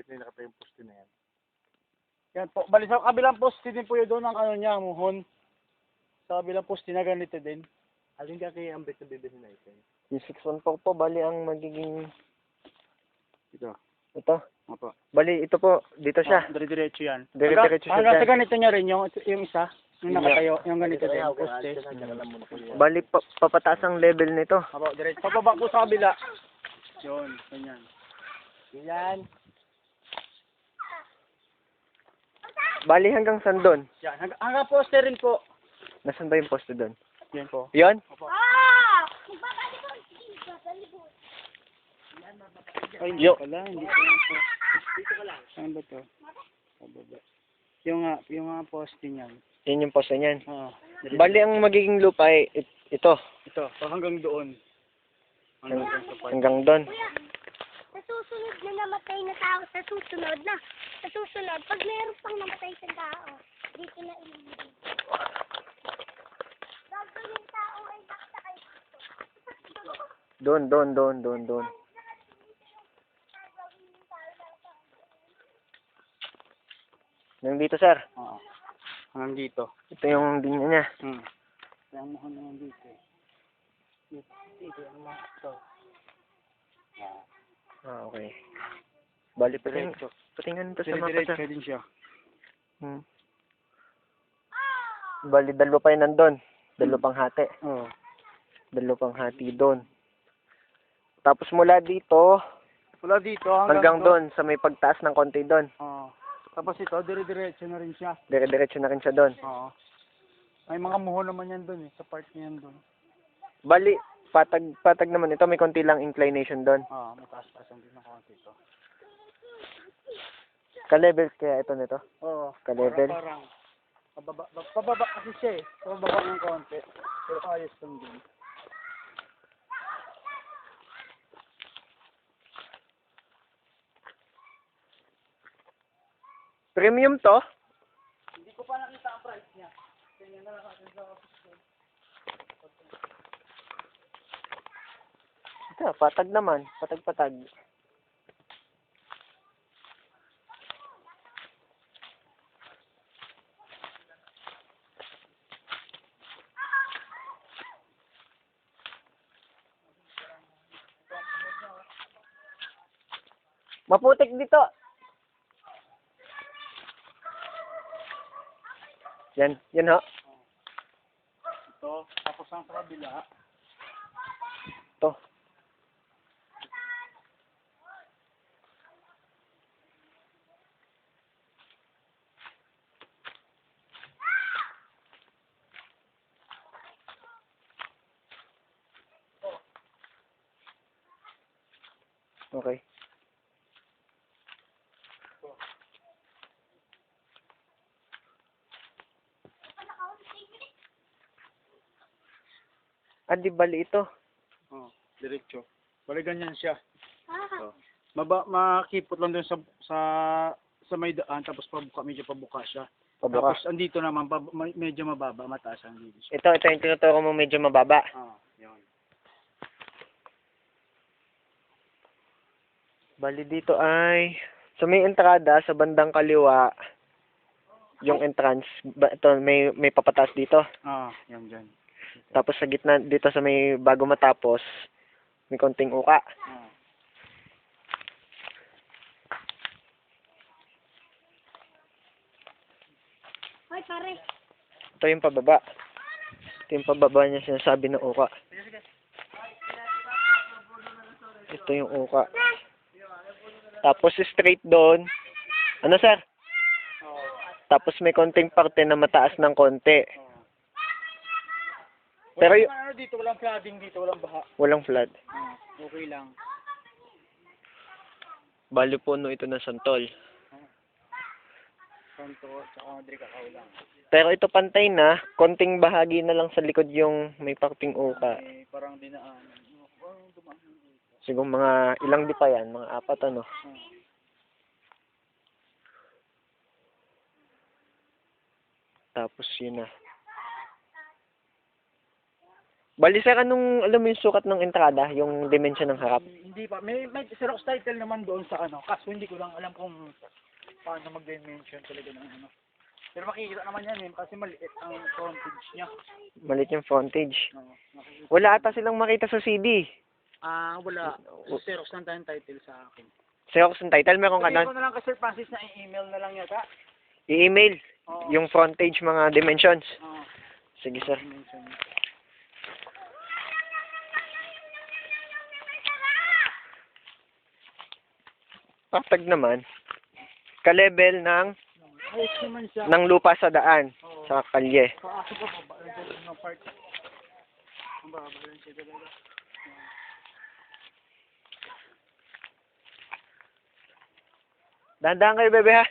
Ito yung nakatayong poste na yan. Yan po. Bali sa kabilang poste din po yun doon ang ano niya, muhon. Sa kabilang poste na ganito din. Alin ka kaya ang bet na bibilhin natin? Yung 614 po, bali ang magiging... Ito. Ito. Opo. Bali, ito po. Dito siya. Dire-diretso yan. Dire-diretso siya Hanggang sa dyan. ganito niya rin, yung isa. Yung nakatayo, yung ganito din. Poste. Bali, papataas ang level nito. Apo, diretso. Pababa po sa kabila. Yun, ganyan. Yan. Bali, hanggang saan doon? Yan, hanggang poste rin po. Nasaan ba yung poste doon? Yan po. Yon? Ay, hindi pala, hindi pala. Dito ka lang. Saan ba to? Pababa. Yung nga poste niyan. Yan yung poste niyan. Oo. Bali, ang magiging lupa ay ito. Ito, so hanggang doon. Hanggang doon. Sa susunod na namatay na tao, sa susunod, pag mayroon pang namatay sa tao, dito na ililibig. Gagawin tao ay nakasakay dito. Doon. Hanggang dito, sir. Oo. Hanggang dito. Ito yung linya niya. Kaya mo hanggang dito. Dito, hanggang ito. Okay. Bali, patingin to sa mapa, Dire-diretso sir. din siya. Bali, dalawa pa yun nandun. Dalawa pang hati. Oo. Dalawa pang hati doon. Tapos mula dito, Wala dito, hanggang doon, sa may pagtaas ng konti doon. Oo. Tapos ito, dire-diretso na rin siya. Dire-diretso na rin siya doon. Oo. May mga muho naman yan doon sa part niyan doon. Bali, patag naman ito. May konti lang inclination doon. Oo, mataas-taas ang din ng konti ito. Ka-level kaya ito nito? Oo. Ka-level? Parang pababa kasi siya eh. Pababa ng konti. Pero ayos lang din. Premium to? Hindi ko pa nakita ang price niya. Tingnan na lang natin sa office ko. Ito, patag naman. Patag-patag. Maputik dito. Yan ho. Ito, tapos ang sa kabila. Ito. Okay. Di bali ito. Oo, diretso. Bali ganyan siya. Ah, Makipot lang doon sa may daan, tapos medyo pabuka siya. Pabuka. Tapos andito naman, medyo mababa, mataas ang dito siya. Ito yung tinuturo mo medyo mababa. Yun. Bali dito ay sa may entrada sa bandang kaliwa yung entrance ito may papataas dito. Yan dyan. Tapos sa gitna dito sa may bago matapos may konting uka. Hoy, pare. Ito yung pababa. Ito yung pababa niya sinasabi na uka. Ito yung uka. Tapos straight doon. Ano sir? Tapos may konting parte na mataas ng konti. Pero Dito, walang flooding dito, walang baha. walang flood. Okay lang. Bali puno ito ng santol. Santo, tsaka Madrid kakao lang. Pero ito pantay na, konting bahagi na lang sa likod yung may parting uka. Parang dinaan. Dumaan. Siguro mga ilang di pa yan, mga 4 ano. Tapos yun na. Bali sir, anong, alam mo yung sukat ng entrada, yung dimension ng harap? Hindi pa. May Xerox title naman doon sa ano. Kaso hindi ko lang alam kung paano mag-dimension talaga ng ano. Pero makikita naman yan eh. Kasi maliit ang frontage niya. Maliit yung frontage. Oo, makikita. Wala ata silang makita sa CD. Wala. Xerox lang tayong title sa akin. Xerox ng title, meron ka Sabihin doon? ko na lang kay Sir Francis na i-email na lang yata. I-email Oo. yung frontage, mga dimensions. Oo. Sige sir. Dimension. Patag naman. Ka-level ng Ayos naman siya. ng lupa sa daan, Oo. sa kalye. Kaso ba, baba lang siya ng part. Ang baba lang siya talaga. Dahan-dahan kayo, bebe ha.